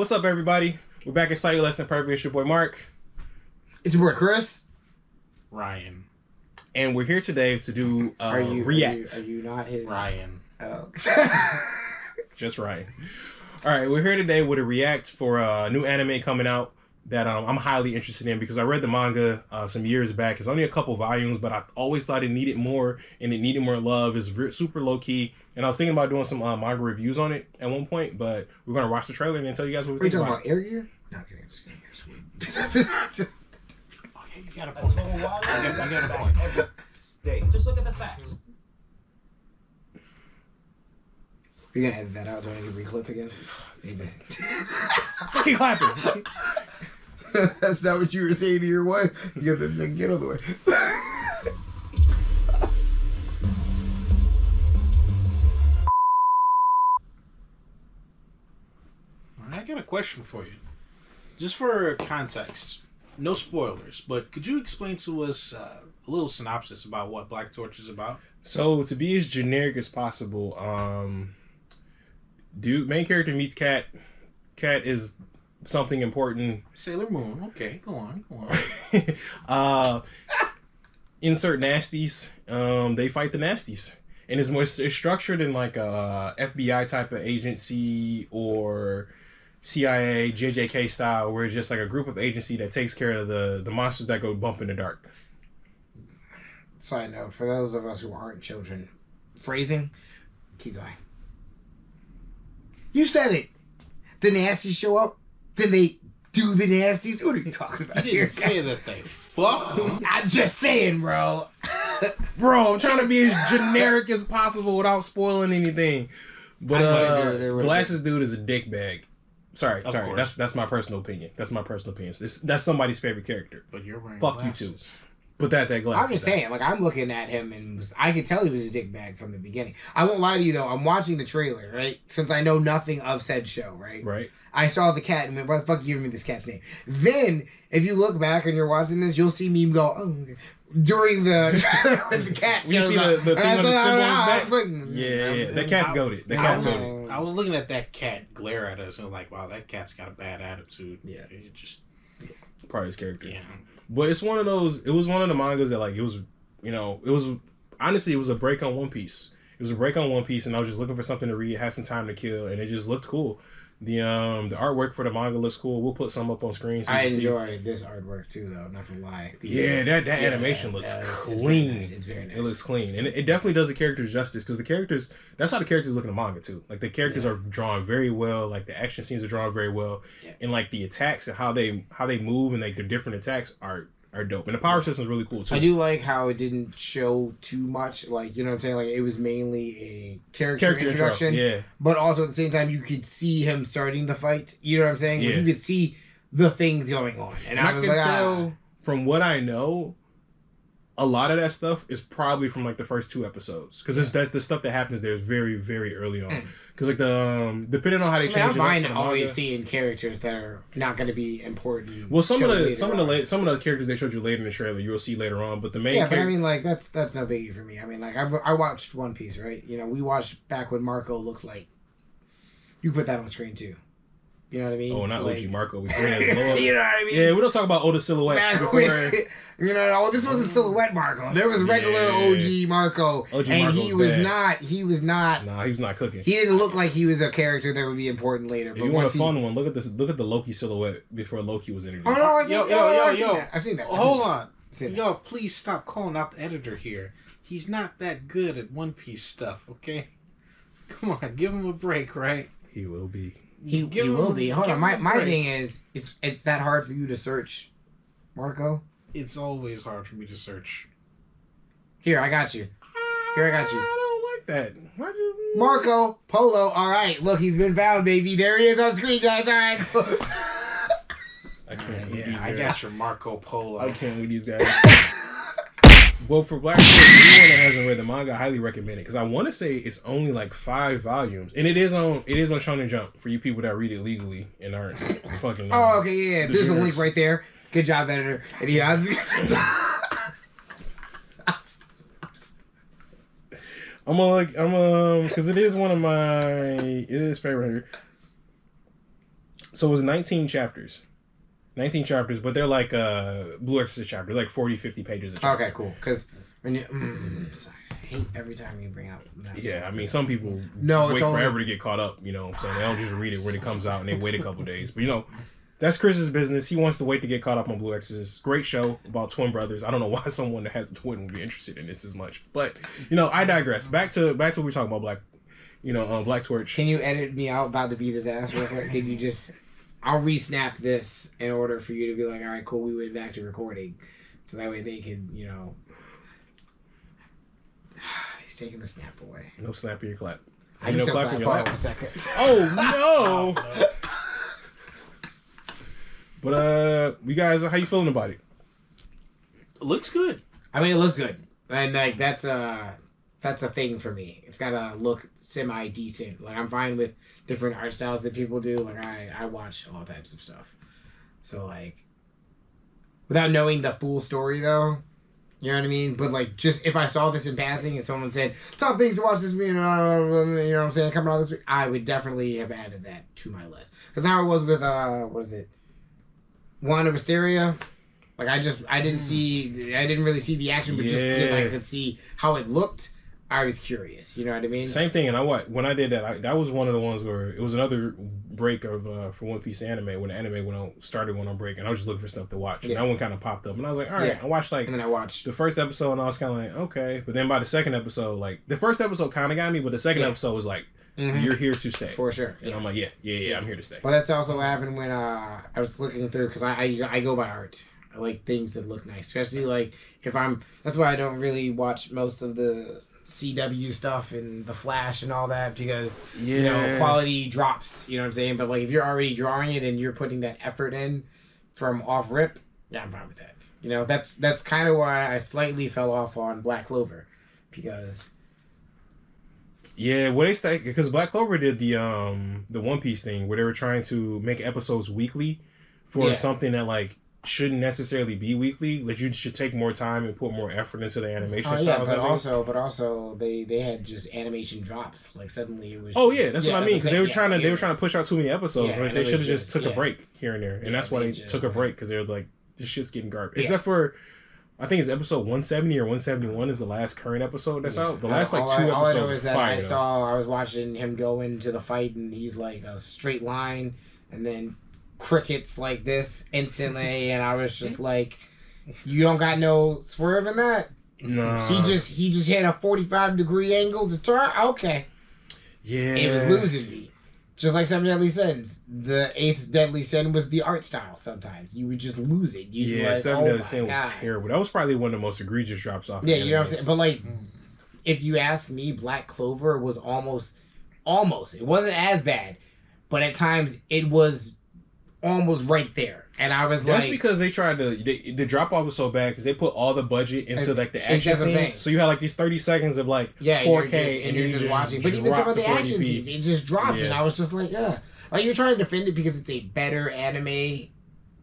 What's up, everybody? We're back at Slightly Less Than Perfect. It's your boy Mark. It's your boy Chris. Ryan. And we're here today to do react. Are you not his? Ryan. Oh. Just Ryan. All right, we're here today with a react for a new anime coming out that I'm highly interested in because I read the manga some years back. It's only a couple volumes, but I always thought it needed more and it needed more love. It's super low key, and I was thinking about doing some manga reviews on it at one point. But we're gonna watch the trailer and then tell you guys what we think about. Are you talking about Air Gear? No, I'm kidding. Okay, you got a point. You got a point. Every day. Just look at the facts. You're gonna edit that out? Do I need to reclip again? Fucking clapping. That's not what you were saying to your wife. You got this thing, get on the way. I got a question for you. Just for context, no spoilers, but could you explain to us a little synopsis about what Black Torch is about? So, to be as generic as possible, main character meets Cat. Cat is something important. Sailor Moon. Okay, go on. Insert nasties. They fight the nasties. And it's structured in like a FBI type of agency or CIA, JJK style, where it's just like a group of agency that takes care of the monsters that go bump in the dark. Side note, for those of us who aren't children, phrasing, keep going. You said it. The nasties show up, then they do the nasties. What are you talking about You didn't say that they fuck them. I'm just saying, bro. Bro, I'm trying to be as generic as possible without spoiling anything. But Glasses dude is a dick bag. Sorry. That's my personal opinion. That's somebody's favorite character. But you're wearing fuck glasses. You too. Put that glasses. I'm just saying, like, I'm looking at him and I could tell he was a dick bag from the beginning. I won't lie to you though. I'm watching the trailer, right? Since I know nothing of said show, right? Right. I saw the cat and went, why the fuck are you giving me this cat's name? Then, if you look back and you're watching this, you'll see me go, oh, okay. During the when the cat shows you see up. the thing on the symbol on his back? Like, yeah. That cat's goated. I was looking at that cat glare at us and like, wow, that cat's got a bad attitude. Yeah. It just part of his character. Yeah. But it's one of those. It was one of the mangas that like it was honestly it was a break on One Piece. It was a break on One Piece, and I was just looking for something to read, had some time to kill, and it just looked cool. The artwork for the manga looks cool. We'll put some up on screen. So I enjoy this artwork too, though. Not gonna lie. That animation looks clean. It's very nice. It looks clean, and it definitely does the characters justice because the characters. That's how the characters look in the manga too. Like the characters are drawn very well. Like the action scenes are drawn very well, and like the attacks and how they move and like their different attacks are dope. And the power system is really cool too. I do like how it didn't show too much. Like, you know what I'm saying? Like, it was mainly a character introduction. Intro, yeah. But also at the same time, you could see him starting the fight. You know what I'm saying? Yeah. Like, you could see the things going on. And I was can like, tell from what I know, a lot of that stuff is probably from like the first 2 episodes. Because that's the stuff that happens there is very, very early on. Because like depending on how they change I'm it fine up always seeing characters that are not going to be important. Well, some of the characters they showed you later in the trailer, you will see later on. But the main but I mean, like that's no biggie for me. I mean, like I watched One Piece, right? You know, we watched back when Marco looked like. You put that on screen too. You know what I mean? Oh, not like, OG Marco. We you know what I mean? Yeah, we don't talk about older silhouettes. You know, this wasn't silhouette Marco. There was regular OG Marco, and he was not. Nah, he was not cooking. He didn't look like he was a character that would be important later. If you want a fun one, look at this. Look at the Loki silhouette before Loki was introduced. Oh no! Yo! I've seen that. Hold on, yo! Please stop calling out the editor here. He's not that good at One Piece stuff. Okay, come on, give him a break, right? He will be. He will be. Hold on. My thing is, it's that hard for you to search, Marco. It's always hard for me to search. Here, I got you. I don't like that. Why'd you... Marco Polo. All right, look, he's been found, baby. There he is on screen, guys. All right. I can't. I got your Marco Polo. I can't with these guys. Well, for Black Torch, anyone that hasn't read the manga, I highly recommend it because I want to say it's only like 5 volumes, and it is on Shonen Jump for you people that read it legally and aren't fucking. Oh, okay, yeah. There's a link right there. Good job, editor. And yeah, I'm just. because it is one of my favorite here. So it was 19 chapters. 19 chapters, but they're like Blue Exorcist chapters, like 40, 50 pages a chapter. Okay, cool. Because when you, sorry, I hate every time you bring out. That Yeah, I mean, some people it's wait only- forever to get caught up. You know what I'm saying? They don't just read it when it comes out and they wait a couple days. But you know, that's Chris's business. He wants to wait to get caught up on Blue Exorcist. Great show about twin brothers. I don't know why someone that has a twin would be interested in this as much. But you know, I digress. Back to what we were talking about. Black Torch. Can you edit me out about to beat his ass real quick? Can you just? I'll re-snap this in order for you to be like, all right, cool, we went back to recording. So that way they can, you know... He's taking the snap away. No snap in your clap. I can still clap. Hold on a second. Oh, no! But, you guys, how you feeling about it? It looks good. I mean, it looks good. And, like, that's a thing for me. It's gotta look semi-decent. Like, I'm fine with different art styles that people do. Like, I watch all types of stuff. So, like, without knowing the full story, though, you know what I mean? But, like, just if I saw this in passing and someone said, top things to watch this week, you know what I'm saying, coming out this week, I would definitely have added that to my list. Because how it was with, what is it? Wand of Wisteria. Like, I didn't really see the action, but just because I could see how it looked, I was curious. You know what I mean? Same thing. And when I did that, that was one of the ones where it was another break of for One Piece anime when the anime went on break, and I was just looking for stuff to watch. And that one kind of popped up, and I was like, all right. I watched and then I watched the first episode, and I was kind of like, okay. But then by the second episode, like the first episode kind of got me, but the second episode was like, you're here to stay for sure. And I'm like, yeah, I'm here to stay. Well, that's also what happened when I was looking through, because I go by art. I like things that look nice, especially like if that's why I don't really watch most of the CW stuff and the Flash and all that, because you know, quality drops, you know what I'm saying? But like if you're already drawing it and you're putting that effort in from off rip, yeah, I'm fine with that. You know, that's kind of why I slightly fell off on Black Clover, because because Black Clover did the One Piece thing where they were trying to make episodes weekly for something that like shouldn't necessarily be weekly. Like you should take more time and put more effort into the animation styles. But also they had just animation drops. Like suddenly it was. That's what I mean. Because they were trying to push out too many episodes. Right? They should have just took a break here and there, and that's why they took a break, because they were like, this shit's getting garbage. Except for, I think it's episode 170 or 171 is the last current episode that's out. The last like two episodes. All I know is that I was watching him go into the fight, and he's like a straight line, and then crickets like this instantly, and I was just like, you don't got no swerve in that? No. He just had a 45-degree angle to turn. Okay. Yeah. It was losing me. Just like Seven Deadly Sins. The 8th Deadly Sin was the art style sometimes. You would just lose it. Seven Deadly Sin was terrible. That was probably one of the most egregious drops off. Yeah, you know what I'm saying? But like, if you ask me, Black Clover was almost, it wasn't as bad, but at times it was almost right there, and I was that's because they tried to. The drop off was so bad because they put all the budget into like the action scenes. So you had like these 30 seconds of like 4K, and you're just watching. But even some of the action scenes, it just dropped, and I was just like, like you're trying to defend it because it's a better anime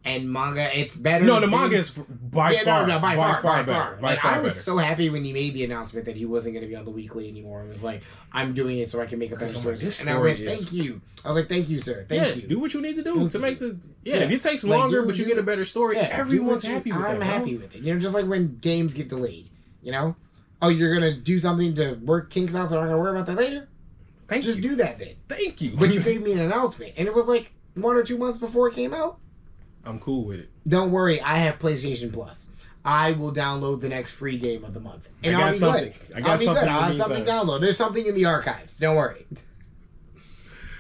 and manga. It's better. No, the manga is by far better. Like I was so happy when he made the announcement that he wasn't going to be on the weekly anymore. It was like, I'm doing it so I can make a better story. And I went, thank you. I was like, thank you, sir. Thank you. Do what you need to do to make the. If it takes longer, but you get a better story, everyone's happy with it. I'm happy with it. You know, just like when games get delayed. You know, you're gonna do something to work kinks out, so I'm not gonna worry about that later. Just do that then. Thank you. But you gave me an announcement, and it was like 1 or 2 months before it came out. I'm cool with it. Don't worry, I have PlayStation Plus. I will download the next free game of the month. And I'll be good. I'll have something download. There's something in the archives. Don't worry.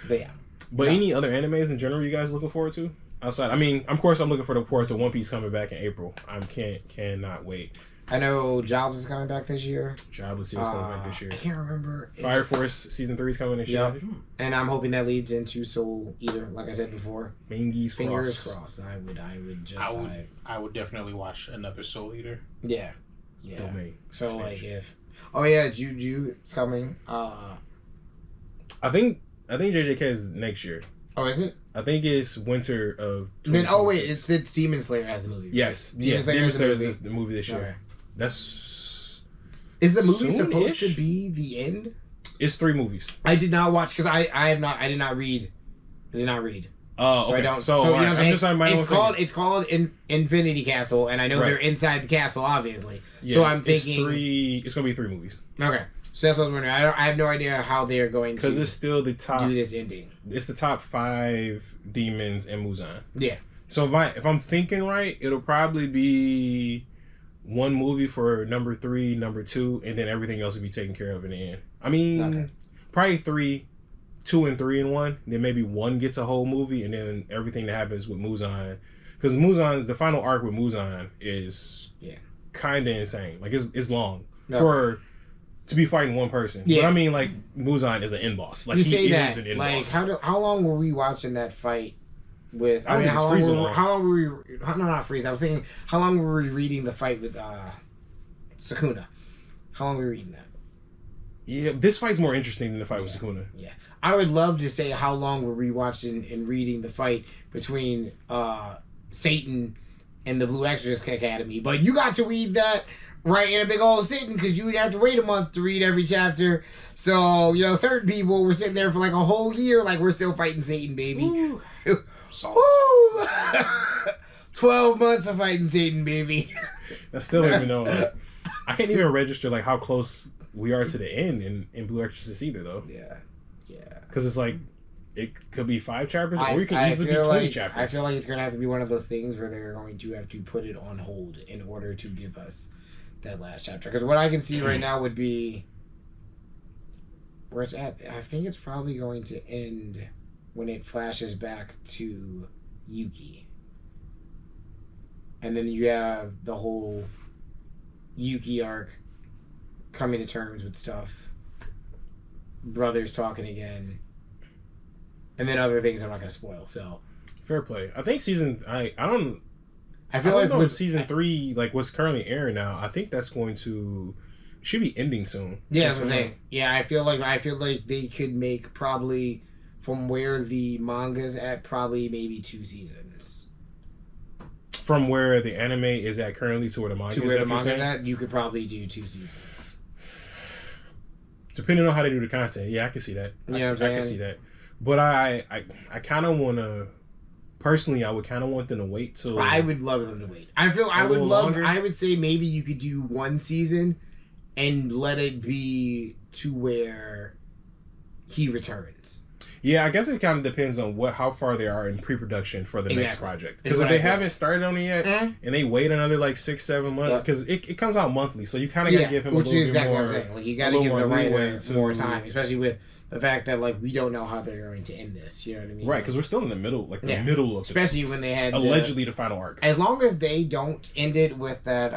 But yeah. But any other animes in general you guys looking forward to? Outside, I mean, of course I'm looking forward to One Piece coming back in April. I cannot wait. I know Jobs is coming back this year. Jobs is coming back this year. I can't remember. Fire Force Season 3 is coming this year. And I'm hoping that leads into Soul Eater, like I said before. Fingers crossed. I would definitely watch another Soul Eater. Yeah. Domain. So expansion. like if Juju is coming. I think JJK is next year. Oh, is it? I think it's winter of. Then it's Demon Slayer has the movie. Yes, Demon Slayer is the movie this year. Okay. Is the movie supposed to be the end? It's 3 movies. I did not watch because I did not read. Oh, So okay. I don't. So, So, you know what I'm saying? just on my own second. It's called Infinity Castle, and I know Right. they're inside the castle, obviously. Yeah, So I'm thinking. It's gonna be 3 movies Okay, so that's what I was wondering. I have no idea how they're going to because it's still the top. do this ending. It's the top 5 demons in Muzan. Yeah. So if I'm thinking right, it'll probably be 1 movie for number 3, number 2, and then everything else will be taken care of in the end. I mean, Okay. probably 3, 2 and 3 in 1. Then maybe 1 gets a whole movie, and then everything that happens with Muzan, because the final arc with Muzan is kind of insane. Like it's long to be fighting one person. Yeah. But I mean, like Muzan is an end boss. Like You he say is that. an end Like boss. how long were we watching that fight? With I don't think it's freezing long. how long were we? No, not freeze. I was thinking, how long were we reading the fight with Sukuna? How long were we reading that? Yeah, this fight's more interesting than the fight with Sukuna. Yeah, I would love to say how long were we watching and reading the fight between Satan and the Blue Exorcist Academy, but you got to read that right in a big old sitting because you would have to wait a month to read every chapter. So certain people were sitting there for like a whole year, like we're still fighting Satan, baby. Woo! 12 months of fighting Satan, baby. I still don't even know. I can't even register like how close we are to the end in Blue Exorcist either, though. Yeah. Because it's like it could be 5 chapters, or it could I easily be feel 20 chapters. I feel like it's gonna have to be one of those things where they're going to have to put it on hold in order to give us that last chapter. Because what I can see right now would be where it's at. I think it's probably going to end when it flashes back to Yuki. And then you have the whole Yuki arc coming to terms with stuff. Brothers talking again. And then other things I'm not going to spoil, so. Fair play. I think I don't I feel like know with if season 3, like what's currently airing now, I think that's going to should be ending soon. Yeah, that's what I'm saying. Yeah, I feel like they could make probably from where the manga's at, probably maybe 2 seasons. From where the anime is at currently to where the manga To is where at, the you're manga's saying? at, you could probably do 2 seasons. Depending on how they do the content, yeah, I can see that. You know what I'm saying? I can see that. But I kind of want to. Personally, I would kind of want them to wait till. I would love them to wait. I would say maybe you could do 1 season, and let it be to where he returns. Yeah, I guess it kind of depends on how far they are in pre-production for the next project. Because if they haven't started on it yet, and they wait another like 6-7 months, because it comes out monthly, so you kind of got to give him a little bit more. What I'm saying. Like, you got to give the writer more time, especially with the fact that like we don't know how they're going to end this. You know what I mean? Right, because we're still in the middle, middle of especially when they had allegedly the final arc. As long as they don't end it with that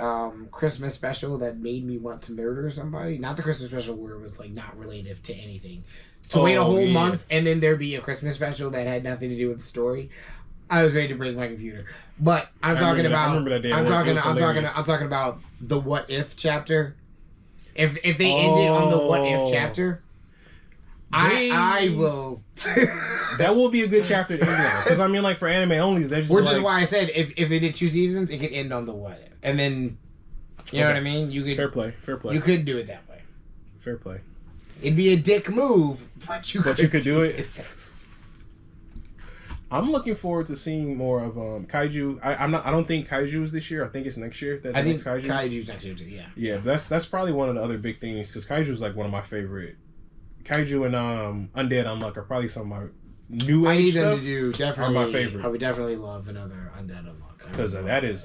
Christmas special that made me want to murder somebody, not the Christmas special where it was like not relative to anything. To wait a whole month and then there be a Christmas special that had nothing to do with the story. I was ready to break my computer. But I'm talking about the what if chapter. If they ended on the what if chapter, I will. That will be a good chapter to end on. Because I mean, like for anime only, they're just which is why I said if they did 2 seasons, it could end on the what if, and then you know what I mean. You could fair play. You could do it that way. Fair play. It'd be a dick move, but you could do it. I'm looking forward to seeing more of Kaiju. I don't think Kaiju is this year. I think it's next year. I think Kaiju's next year too. Yeah. Yeah, that's probably one of the other big things because Kaiju is like one of my favorite. Kaiju and Undead Unluck are probably some of my new age I need them stuff to do definitely. Are my favorite. I would definitely love another Undead Unluck because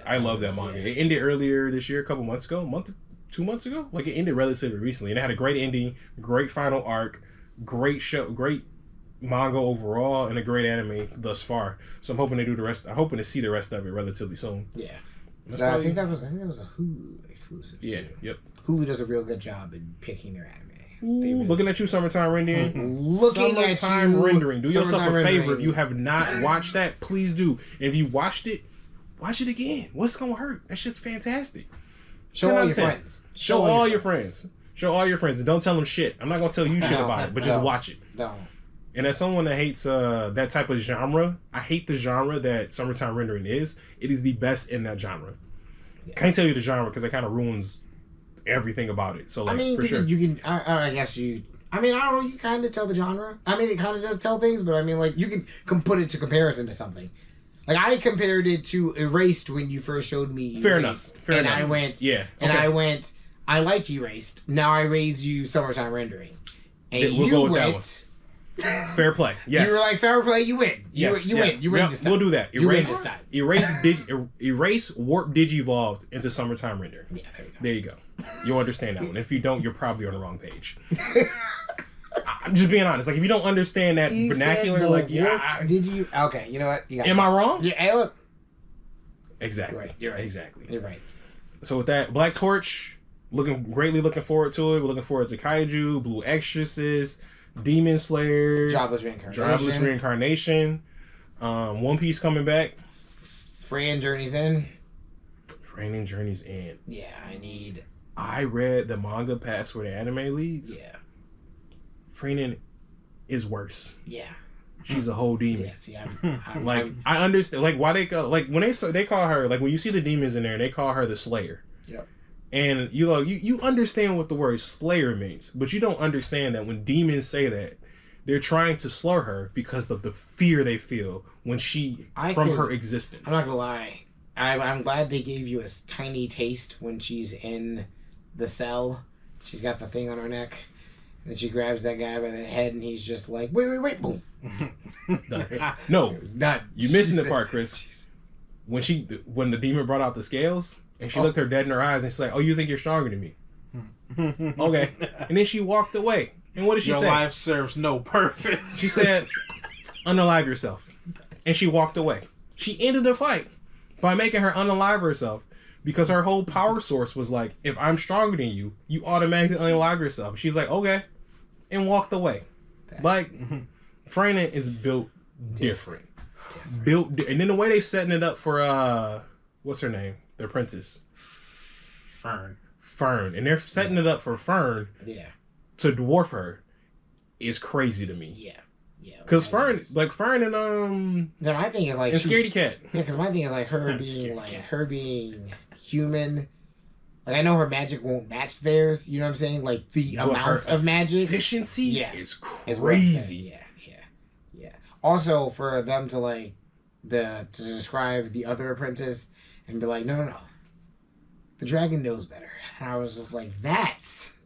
I love that manga. It ended earlier this year, a couple months ago, 2 months ago. Like it ended relatively recently, and it had a great ending, great final arc, great show, great manga overall, and a great anime thus far. So I'm hoping they do the rest. I'm hoping to see the rest of it relatively soon. Yeah, I think that was a Hulu exclusive. Yeah, too. yep. Hulu does a real good job in picking their anime. Ooh, looking at you, Summertime Rendering. Summertime Rendering. Do yourself a favor. If you have not watched that, please do. And if you watched it, watch it again. What's gonna hurt? That shit's fantastic. Show all your friends. Show all your friends. Show all your friends. And don't tell them shit. I'm not gonna tell you shit about it, but just watch it. No. And as someone that hates that type of genre, I hate the genre that Summertime Rendering is. It is the best in that genre. Yeah. Can't tell you the genre because it kind of ruins everything about it. So like, I mean, for sure. you can. I guess you. I mean, I don't know. You kind of tell the genre. I mean, it kind of does tell things, but I mean, like, you can put it to comparison to something. Like, I compared it to Erased when you first showed me Fair Erased. enough. Fair enough. I went, yeah. And okay. I went, I like Erased. Now I raise you Summertime Rendering. And We'll you go with that went... Fair play. Yes. You were like, fair play, you win. You win. You win Yep, this time. We'll do that. You win this time. Erase Warp Digivolved into Summertime Render. Yeah, there you go. You'll understand that one. If you don't, you're probably on the wrong page. I'm just being honest. Like, if you don't understand that vernacular, like, yeah. Did you? Okay, you know what? You got am I wrong? Yeah, hey, look. Exactly. You're right. Exactly. You're right. So with that, Black Torch, greatly looking forward to it. We're looking forward to Kaiju, Blue Exorcist, Demon Slayer, Jobless Reincarnation. One Piece coming back. Fran Journey's in. Yeah, I read the manga past where the anime leads. Yeah. Freeman is worse. Yeah. She's a whole demon. Yeah, see, I understand, like, why they go, like, when they call her, like, when you see the demons in there, they call her the Slayer. Yep. And you understand what the word Slayer means, but you don't understand that when demons say that, they're trying to slur her because of the fear they feel when her existence. I'm not gonna lie. I'm glad they gave you a tiny taste when she's in the cell. She's got the thing on her neck. And then she grabs that guy by the head and he's just like, wait, boom. No. It's not. You're missing the part, Chris. When the demon brought out the scales and she looked her dead in her eyes and she's like, oh, you think you're stronger than me? Okay. And then she walked away. And what did she say? Your life serves no purpose. She said, unalive yourself. And she walked away. She ended the fight by making her unalive herself because her whole power source was like, if I'm stronger than you, you automatically unalive yourself. She's like, okay. And walked away. Like, Freyna is built different. And then the way they setting it up for, what's her name? The apprentice. Fern. And they're setting it up for Fern. Yeah. To dwarf her is crazy to me. Yeah. Because Fern and my thing is like and Scaredy Cat. Yeah, because my thing is like her being human. Like, I know her magic won't match theirs. You know what I'm saying? Like, the amount of magic efficiency is crazy. Yeah. Also, for them to to describe the other apprentice and be like, no, the dragon knows better. And I was just like, that's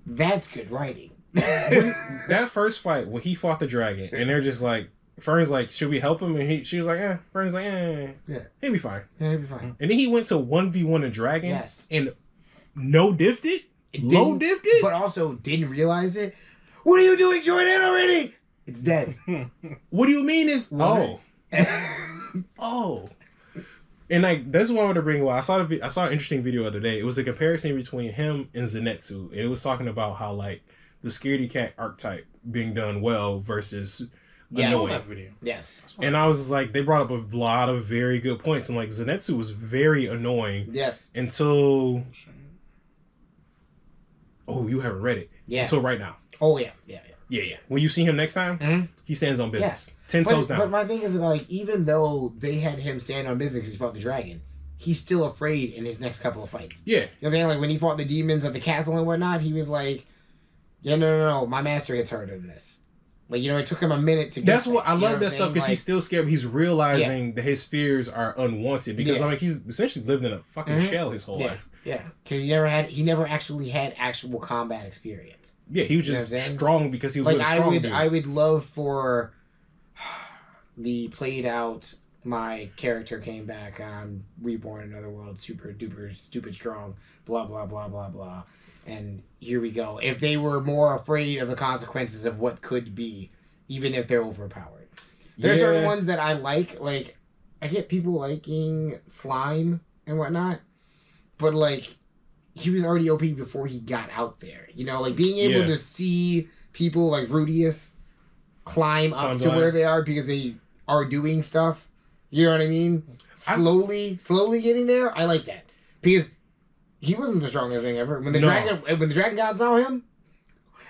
good writing. That first fight when he fought the dragon and they're just like, Fern's like, should we help him? And she was like, Fern's like, yeah, he'll be fine. Yeah, he'll be fine. And then he went to 1v1 a dragon. Yes. And no-diffed it? Low-diffed it? But also didn't realize it. What are you doing? Join in already! It's dead. What do you mean it's... What? Oh. And like, that's what I wanted to bring. Well, I saw an interesting video the other day. It was a comparison between him and Zenitsu. And it was talking about how, like, the Scaredy Cat archetype being done well versus... Yes. And I was just like, they brought up a lot of very good points. And like, Zenitsu was very annoying. Yes. Until... Oh, you haven't read it. Yeah. Until right now. Oh, yeah. When you see him next time, he stands on business. Yeah. 10 toes down. But my thing is, like, even though they had him stand on business because he fought the dragon, he's still afraid in his next couple of fights. Yeah. You know what I mean? Like, when he fought the demons at the castle and whatnot, he was like, yeah, no, my master hits harder than this. Like, you know, it took him a minute to get That's what I love that stuff, because like, he's still scared, but he's realizing that his fears are unwanted, because I mean, he's essentially lived in a fucking shell his whole life. Yeah, because he never actually had actual combat experience. Yeah, he was just strong because he was like, I would love for the played out, my character came back, I'm reborn in another world, super duper stupid strong, blah blah blah blah blah. And here we go. If they were more afraid of the consequences of what could be, even if they're overpowered. There's certain ones that I like. Like, I get people liking Slime and whatnot. But, like, he was already OP before he got out there. You know, like, being able to see people like Rudius climb up to where they are because they are doing stuff. You know what I mean? Slowly getting there. I like that. Because... he wasn't the strongest thing ever. When the dragon god saw him,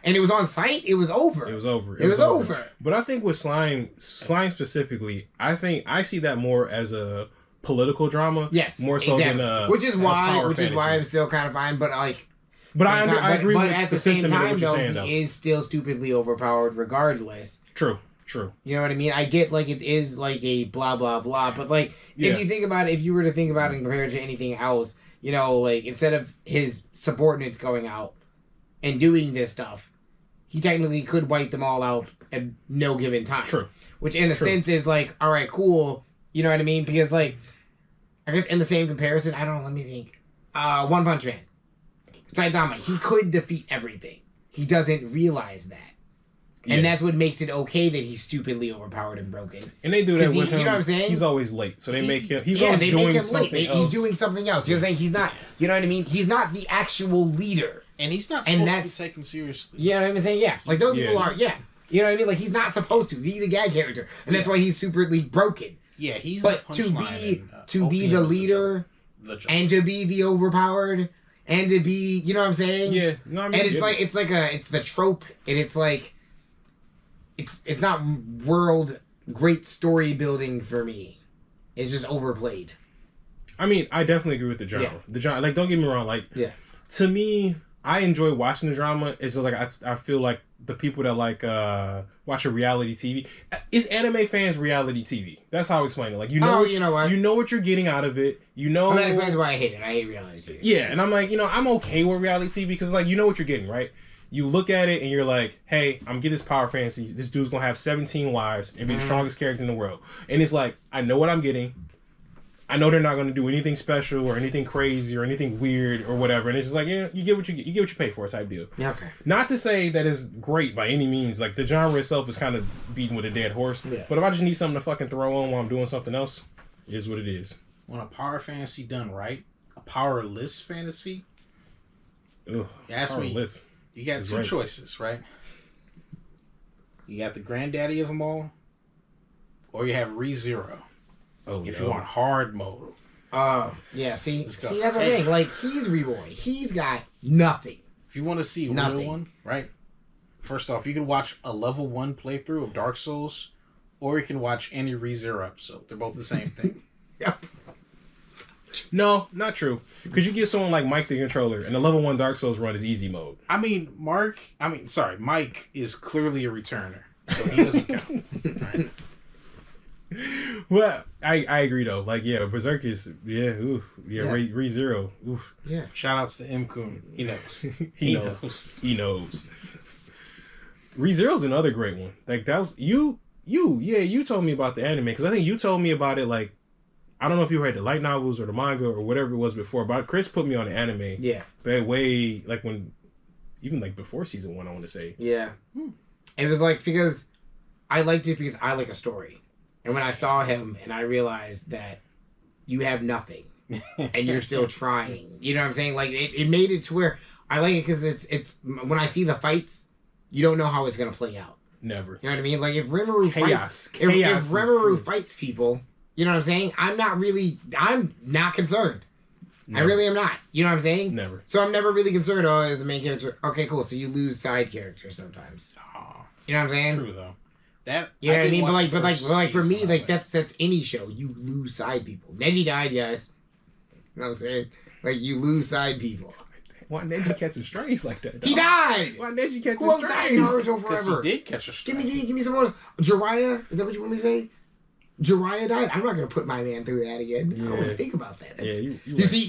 and it was on sight, it was over. It was over. But I think with Slime specifically, I think I see that more as a political drama. Yes, more so than which is why I'm still kind of fine. But like, But I agree but with at the the same sentiment of time, what you're though, saying, though. he is still stupidly overpowered regardless. True. You know what I mean? I get, like, it is, like, a blah, blah, blah, but, like, Yeah. if you think about it, if you were to think about it and compare it to anything else, you know, like, instead of his subordinates going out and doing this stuff, he technically could wipe them all out at no given time. True. Which, in a sense, is, like, all right, cool. You know what I mean? Because, like, I guess in the same comparison, I don't know, let me think. One Punch Man. Saitama, he could defeat everything. He doesn't realize that. And that's what makes it okay that he's stupidly overpowered and broken. And they do that with him. You know what I'm saying? He's always late, so they make him. He's always they doing make him something late. else. He's doing something else. You know what I'm saying? He's not. You know what I mean? He's not the actual leader. And he's not supposed to be taken seriously. You know what I'm saying? Yeah. Like those people are. Yeah. You know what I mean? Like he's not supposed to. He's a gag character, and that's why he's superly broken. Yeah, he's. But to be the leader, and to be the overpowered, and to be, you know what I'm saying? Yeah. No, I mean, and it's the trope, and it's like. It's not world great story building for me. It's just overplayed. I mean, I definitely agree with the genre. Yeah. The genre, like, don't get me wrong. Like, to me, I enjoy watching the drama. It's just like I feel like the people that like watch a reality TV. Is anime fans reality TV? That's how I explain it. Like, you know, you know what? You know what you're getting out of it. You know. Well, that explains why I hate it. I hate reality TV. Yeah, and I'm like, you know, I'm okay with reality TV because like you know what you're getting, right? You look at it and you're like, hey, I'm getting this power fantasy. This dude's gonna have 17 wives and be the strongest character in the world. And it's like, I know what I'm getting. I know they're not gonna do anything special or anything crazy or anything weird or whatever. And it's just like, yeah, you get what you get. You get what you pay for, type deal. Yeah, okay. Not to say that it's great by any means. Like the genre itself is kind of beaten with a dead horse. Yeah. But if I just need something to fucking throw on while I'm doing something else, it is what it is. When a power fantasy done right, a powerless fantasy. Ugh, you ask powerless. me. You got two choices, right? You got the granddaddy of them all, or you have ReZero. If you want hard mode. Yeah, see, that's the thing. Like, he's reborn. He's got nothing. If you want to see a real one, right? First off, you can watch a level 1 playthrough of Dark Souls, or you can watch any ReZero episode. They're both the same thing. Yep. No, not true. Because you get someone like Mike the controller, and the level 1 Dark Souls run is easy mode. Mike is clearly a returner, so he doesn't count. Right? Well, I agree though. Like, yeah, Berserk is, ReZero. Oof. Yeah. Shout outs to M. Kun. He knows. He knows. ReZero's another great one. Like, that was, you told me about the anime, because I think you told me about it, like, I don't know if you read the light novels or the manga or whatever it was before, but Chris put me on the anime. Yeah. Way, like, when, even, like, before season 1, I want to say. Yeah. It was, like, because I liked it because I like a story. And when I saw him and I realized that you have nothing and you're still trying, you know what I'm saying? Like, it made it to where I like it because it's, when I see the fights, you don't know how it's going to play out. Never. You know what I mean? Like, if Rimuru fights, if Rimuru fights people, you know what I'm saying? I'm not concerned. Never. I really am not. You know what I'm saying? Never. So I'm never really concerned, as a main character. Okay, cool. So you lose side characters sometimes. You know what I'm saying? True, though. That, you know what I mean? But like for me, like that's any show. You lose side people. Neji died, guys. You know what I'm saying? Like, you lose side people. Why Neji catching strays like that? Dog? He died! Why Neji catching strays? Who else died in Naruto forever? He did catch a stray. Give me some more. Jiraiya? Is that what you want me to say? Jiraiya died. I'm not gonna put my man through that again. Yeah. I don't want to think about that. That's, you see,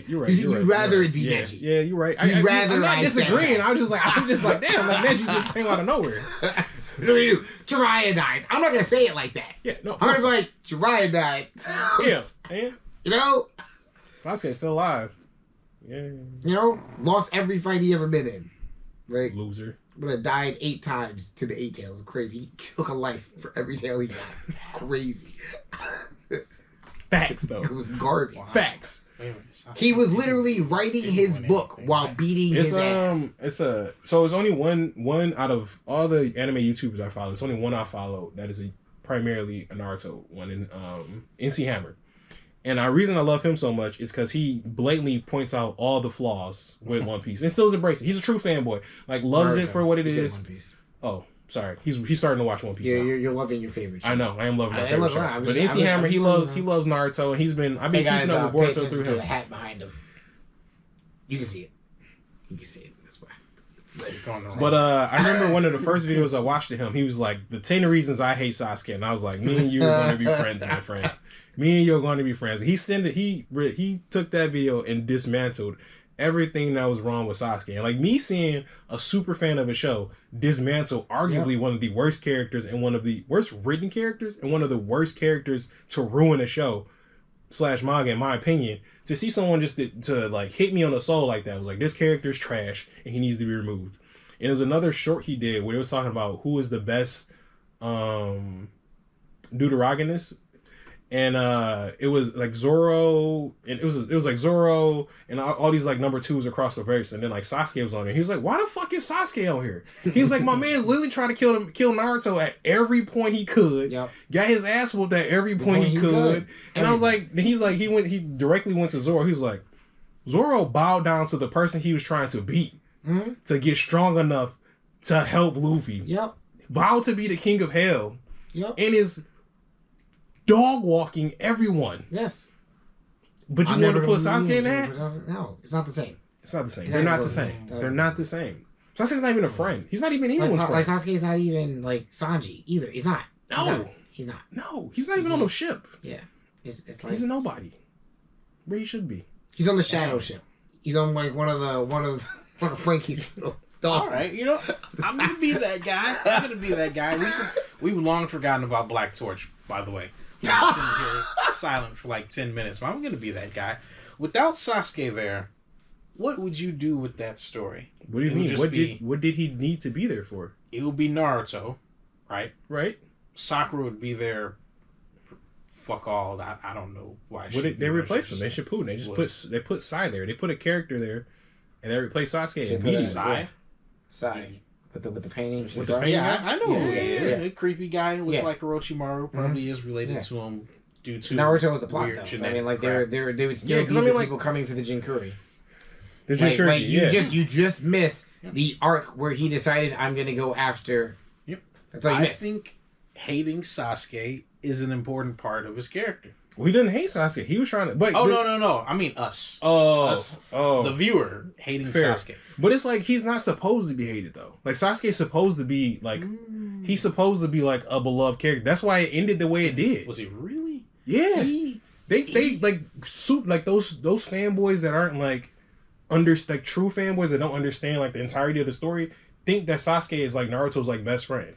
you'd rather it be Neji. Yeah, you're right. I'm not disagreeing. I'm just like, damn, like Neji just came out of nowhere. What do you do? Jiraiya dies. I'm not gonna say it like that. Yeah, no. I'm gonna be like, Jiraiya died. Yeah, man. You know, Sasuke's still alive. Yeah. You know, lost every fight he ever been in. Right? Loser. Would have died 8 times to the 8 tails. Crazy. He took a life for every tail he got. It's crazy. Facts, though. It was garbage. Wow. Facts. He was literally writing his book while beating his ass. So it's only one out of all the anime YouTubers I follow. It's only one I follow that is primarily a Naruto one, in NC Hammer. And the reason I love him so much is because he blatantly points out all the flaws with One Piece and still embraces it. He's a true fanboy. Like, loves Naruto. it for what it is. One Piece. Oh, sorry. He's starting to watch One Piece. Yeah, now. you're loving your favorite show. I know. I am loving my favorite show. But NC Hammer, he loves Naruto, and I've been keeping up with Boruto through him. The hat behind him. You can see it. You can say it this way. But I remember one of the first videos I watched of him, he was like, the 10 reasons I hate Sasuke. And I was like, me and you are going to be friends, my friend. Me and you are going to be friends. He took that video and dismantled everything that was wrong with Sasuke. And like me seeing a super fan of a show dismantle arguably one of the worst characters and one of the worst written characters and one of the worst characters to ruin a show / manga, in my opinion, to see someone just to like hit me on the soul like that was like, this character's trash and he needs to be removed. And there's another short he did where he was talking about who is the best deuteragonist. And it was like Zoro, and it was like Zoro and all these like number 2s across the verse, and then like Sasuke was on there. He was like, "Why the fuck is Sasuke on here?" He's like, "My man's literally trying to kill Naruto at every point he could. Yep. Got his ass whooped at every point he could." And I was like, he directly went to Zoro. He was like, Zoro bowed down to the person he was trying to beat to get strong enough to help Luffy. Yep. Vowed to be the king of hell. Yep. And is dog walking everyone. Yes. But you want to put Sasuke in that? No, it's not the same. It's not the same. They're not the same. They're not the same. Sasuke's not even a friend. He's not even anyone's friend. Like Sasuke's not even like Sanji either. He's not. No. He's not. No. He's not even on no ship. Yeah. It's like he's a nobody. Where he should be. He's on the shadow ship. He's on like one of Frankie's little dogs. All right, you know, I'm gonna be that guy. We've long forgotten about Black Torch, by the way. We've been here silent for like 10 minutes, but I'm gonna be that guy. Without Sasuke there, what would you do with that story? What do you mean? What did he need to be there for? It would be Naruto, right? Right. Sakura would be there. Fuck all. I don't know why. They replaced him. They Shippuden. They just put Sai there. They put a character there, and they replaced Sasuke. Sai. With the painting. Yeah, I know who he is. Yeah. A creepy guy, looked like Orochimaru. Probably is related to him due to Naruto was the plot though. So, I mean, like they would still be the people coming for the Jinkuri. The Jinkuri. You just miss the arc where he decided I'm gonna go after. Yep. That's all you miss. I think hating Sasuke is an important part of his character. We didn't hate Sasuke. He was trying to. But no. I mean us. Us. The viewer hating Sasuke. But it's like he's not supposed to be hated though. Like Sasuke's supposed to be like he's supposed to be like a beloved character. That's why it ended the way it did. Was he really? Yeah. They like those fanboys that aren't like true fanboys that don't understand like the entirety of the story think that Sasuke is like Naruto's like best friend.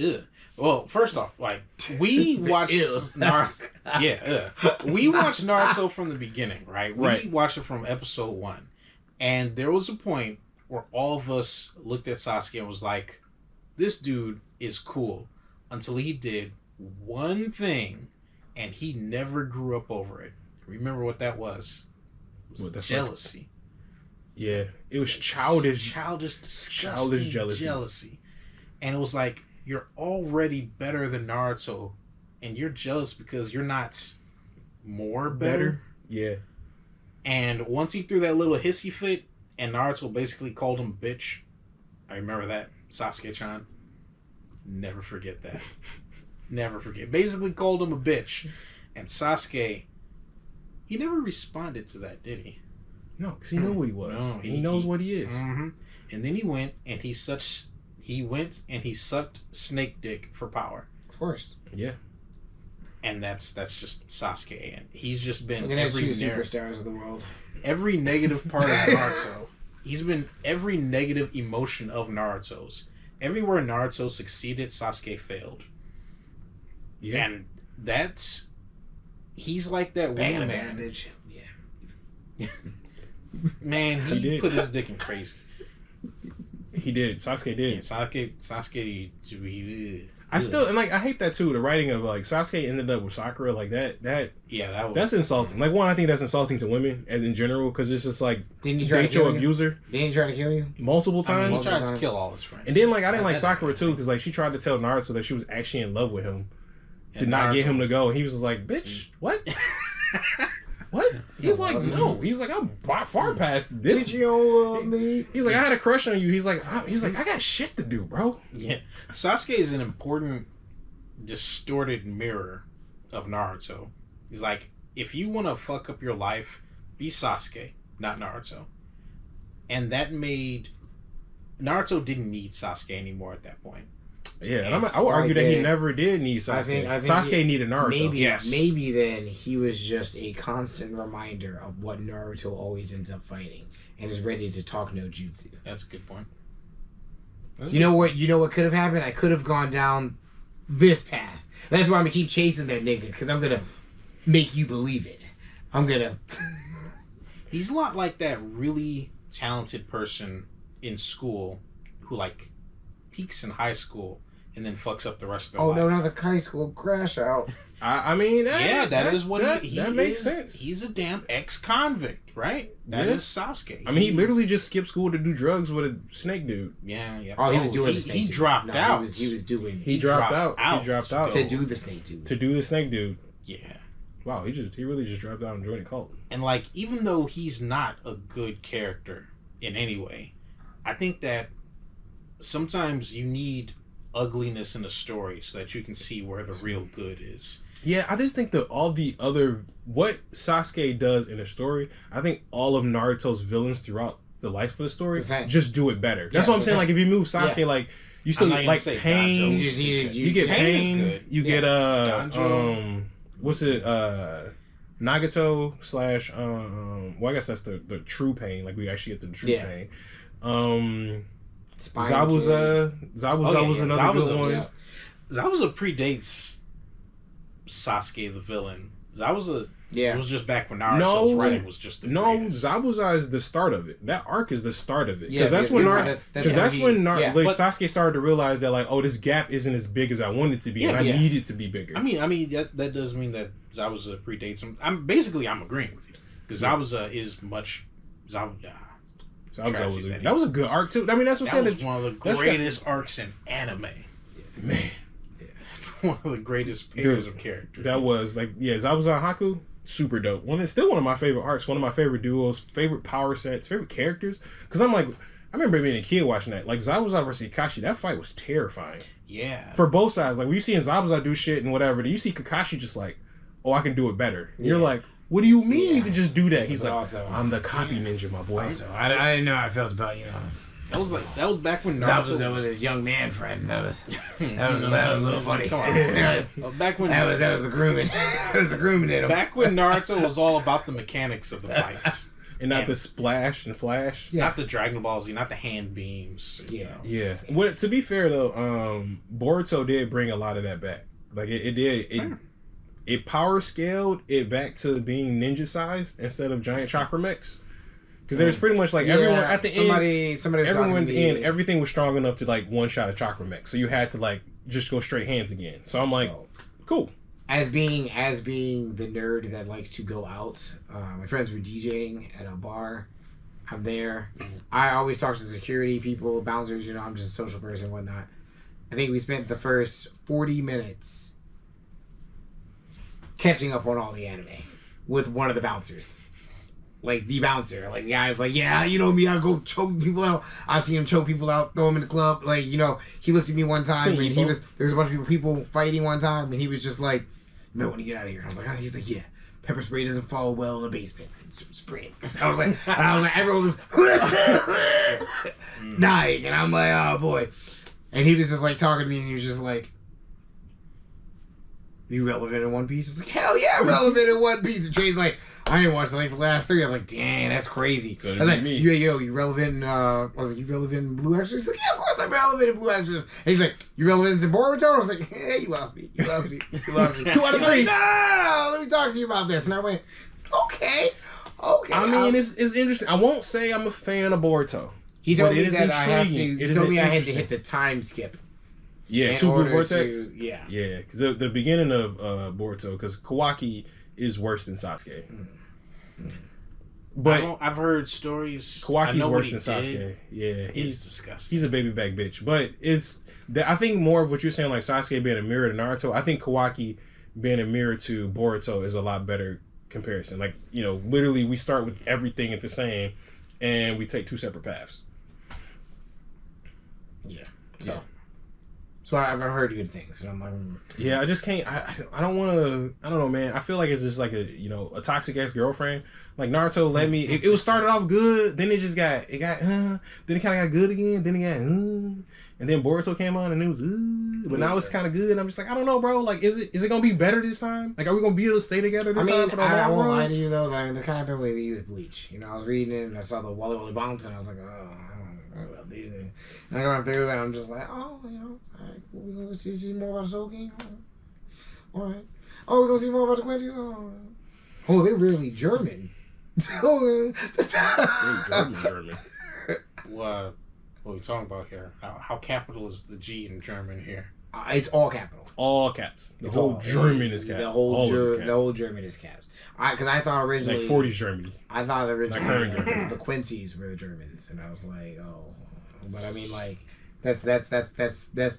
Ugh. Well, first off, like we watched Naruto. Yeah, we watched Naruto from the beginning, right? We watched it from episode 1, and there was a point where all of us looked at Sasuke and was like, "This dude is cool," until he did one thing, and he never grew up over it. Remember what that was? It was jealousy. Yeah, it was childish, disgusting jealousy, and it was like, you're already better than Naruto, and you're jealous because you're not more better. Yeah. And once he threw that little hissy fit, and Naruto basically called him bitch. I remember that. Sasuke-chan. Never forget that. Never forget. Basically called him a bitch. And Sasuke, he never responded to that, did he? No, because he knew what he was. No, he knows what he is. Mm-hmm. And then he went and he sucked snake dick for power. Of course. Yeah. And that's just Sasuke, and he's just been every superstars of the world. Every negative part of Naruto. He's been every negative emotion of Naruto's. Everywhere Naruto succeeded, Sasuke failed. Yeah. And he's like that wingman. Bitch. Yeah. Man, he put his dick in crazy. He did. Sasuke did. Yeah, Sasuke. I hate that too. The writing of like Sasuke ended up with Sakura like that. That's insulting. Like one, I think that's insulting to women as in general because it's just like didn't he try to kill abuser. Didn't he try to kill you multiple times? I mean, he tried to kill all his friends. And then like I didn't like Sakura too because like she tried to tell Naruto that she was actually in love with him to not get him to go, and he was just like, "Bitch, what?" What? He was like, no. He's like, I'm far past this. Bitch, you don't love me. He's like, I had a crush on you. He's like, I got shit to do, bro. Yeah. Sasuke is an important distorted mirror of Naruto. He's like, if you want to fuck up your life, be Sasuke, not Naruto. and that made Naruto didn't need Sasuke anymore at that point. Yeah, and I would argue that he never did need Sasuke. I think Sasuke needed Naruto. Maybe then he was just a constant reminder of what Naruto always ends up fighting, and is ready to talk no jutsu. That's a good point. You know what could have happened? I could have gone down this path. That's why I'm gonna keep chasing that nigga, because I'm gonna make you believe it. I'm gonna. He's a lot like that really talented person in school who like peaks in high school and then fucks up the rest of their life. No, not the high school crash out. I mean, that is what that makes sense. He's a damn ex-convict, right? That is Sasuke. I mean, he literally just skipped school to do drugs with a snake dude. Yeah. Oh, he was doing the snake dude. He dropped out. He dropped out. He dropped out to do the snake dude. To do the snake dude. Yeah. Wow, he really just dropped out and joined a cult. And like, even though he's not a good character in any way, I think that sometimes you need ugliness in a story so that you can see where the real good is. Yeah, I just think that what Sasuke does in a story, I think all of Naruto's villains throughout the life of the story just do it better. That's what I'm saying. Like, if you move Sasuke, like, you still like Pain. You get Pain. You get what's it? Nagato / well, I guess that's the true Pain. Like, we actually get the true Pain. Zabuza was another good one. Zabuza predates Sasuke the villain. Zabuza was just back when Naruto's writing was just the greatest. Zabuza is the start of it. That arc is the start of it. Because that's when Sasuke started to realize that, like, oh, this gap isn't as big as I want it to be, and I need it to be bigger. I mean that does mean that Zabuza predates him. I'm agreeing with you, because Zabuza is much that was a good arc too. I mean, that's what I'm saying. That was one of the greatest arcs in anime. Man. One of the greatest pairs of characters. That was like, Zabuza and Haku, super dope. It's still one of my favorite arcs, one of my favorite duos, favorite power sets, favorite characters. Because I'm like, I remember being a kid watching that. Like, Zabuza versus Kakashi, that fight was terrifying. Yeah. For both sides. Like, when you see Zabuza do shit and whatever, then you see Kakashi just like, oh, I can do it better. And you're like, what do you mean you can just do that? He's like, also, I'm the copy ninja, my boy. Also, I didn't know how I felt about, That was back when Naruto was his young man friend. That was a little funny. Come on. Back when that was the grooming. That was the grooming in him. Back when Naruto was all about the mechanics of the fights. And not the splash and flash. Yeah. Not the Dragon Ball Z, not the hand beams. Yeah. Well, to be fair though, Boruto did bring a lot of that back. Like it did. It power scaled it back to being ninja sized instead of giant chakra mechs. Because there's pretty much like everyone at the end, everything was strong enough to like one shot a chakra mech. So you had to like just go straight hands again. So I'm like, cool. As being the nerd that likes to go out, my friends were DJing at a bar. I'm there. I always talk to the security people, bouncers. I'm just a social person and whatnot. I think we spent the first 40 minutes catching up on all the anime with one of the bouncers. Like, the bouncer. Like, the guy's like, yeah, you know me, I go choke people out. I see him choke people out, throw them in the club. Like, he looked at me one time, and there was a bunch of people fighting one time, and he was just like, you might want to get out of here. And I was like, he's like, yeah, pepper spray doesn't fall well in the basement. Spray it. I was like, everyone was dying, and I'm like, oh boy. And he was just like talking to me, and he was just like, you relevant in One Piece? I was like, hell yeah, relevant in One Piece. And Trey's like, I ain't watched like the last 3. I was like, dang, that's crazy. I was like, you relevant in, I was like, you relevant in Blue Extras? He's like, yeah, of course I'm relevant in Blue Extras. And he's like, you relevant in Boruto? I was like, hey, you lost me. 2 out of 3. Like, no, let me talk to you about this. And I went, okay. I mean, it's interesting. I won't say I'm a fan of Boruto. He told me that I had to hit the time skip. Yeah, 2 Blue Vortex. Yeah, because the beginning of Boruto, because Kawaki is worse than Sasuke. But I've heard stories. Kawaki's worse than Sasuke. Yeah, he's disgusting. He's a baby back bitch. But I think more of what you're saying, like Sasuke being a mirror to Naruto. I think Kawaki being a mirror to Boruto is a lot better comparison. Like, literally we start with everything at the same, and we take 2 separate paths. Yeah. So So I've heard good things. And I'm like, Yeah, I just can't. I don't want to. I don't know, man. I feel like it's just like a toxic ex girlfriend. Like Naruto let me. It was started off good, then it just got then it kind of got good again, then it got and then Boruto came on and it was but now it's kind of good. And I'm just like, I don't know, bro. Like, is it gonna be better this time? Like, are we gonna be able to stay together this time? For the I won't long lie run? to you though. Like, the kind of happened with me with Bleach. You know, I was reading it and I saw the Wally Wally Bounce and I was like, oh, I don't know about these. And I going through it and I'm just like, oh, you know, all right, cool. We gonna see more about Soul King. All right. Oh, we gonna see more about the Quincy. Oh, they're really German. German. What are we talking about here? How capital is the G in German here? It's all capital. All caps. The whole German is caps. The whole German is caps. Because I thought originally like 40s Germans. I thought originally Like the Quincy's were the Germans, and I was like, oh, but I mean, like that's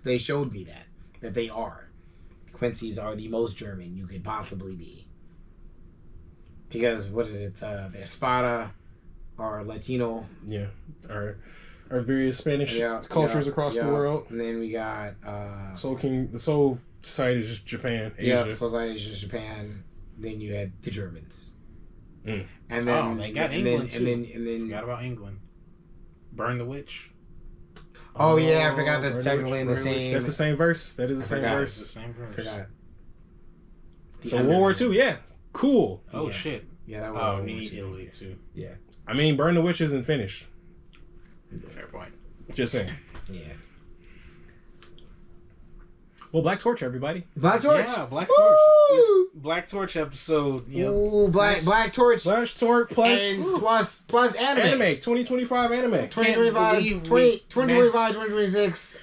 they showed me that they are. The Quincy's are the most German you could possibly be. Because what is it? The Espada are Latino. Yeah. Our various Spanish cultures across the world. And then we got Soul King. The Soul Society is just Japan. Asia. Yeah, Soul Society is just Japan. Then you had the Germans. Mm. And then they got England too. And then forgot about England. Burn the Witch. Oh yeah, I forgot that technically in the same. That's the same verse. That is the same verse. It's the same verse. Forgot. So World War II, yeah, cool. Oh Yeah. shit. Yeah, that was. Oh, World we War need II. Italy too. Yeah. I mean, Burn the Witch isn't finished. Fair point. Just saying. Yeah. Well, Black Torch, everybody. Black Torch. Yeah, Black Woo! Torch. This Black Torch episode. You know, Ooh, Black Torch. Black Torch And plus anime. 2025 anime. 2025, believe 2025, 2026.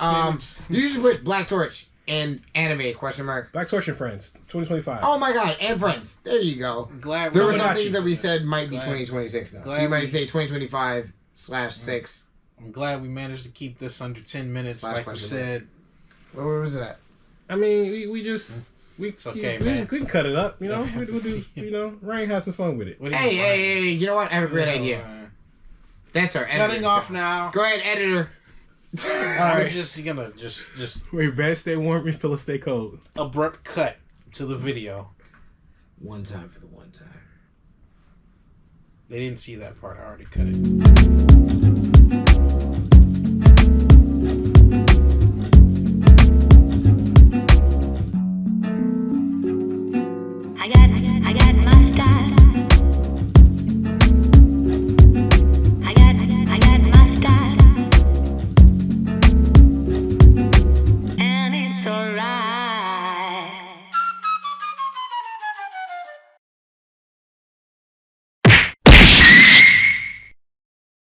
You should put Black Torch and anime question mark. Black Torch and Friends, 2025. Oh my god, and Friends. There you go. glad There were we some got things you. that we said might be Glad- 2026 though. So glad you might we- say 2025/6. I'm glad we managed to keep this under 10 minutes, Slash like we question said. Where was it at? I mean, we just It's okay, man. we can cut it up, you know. Don't have We'll to do, see it. you know, Rain has some fun with it. What do you want? Hey, you know what? I have a great idea. That's our editor. Cutting off now. Go ahead, editor. I'm just gonna just Wait, bad stay warm and pillow stay cold. abrupt cut to the video. One time for the one time. They didn't see that part. I already cut it. I got my style.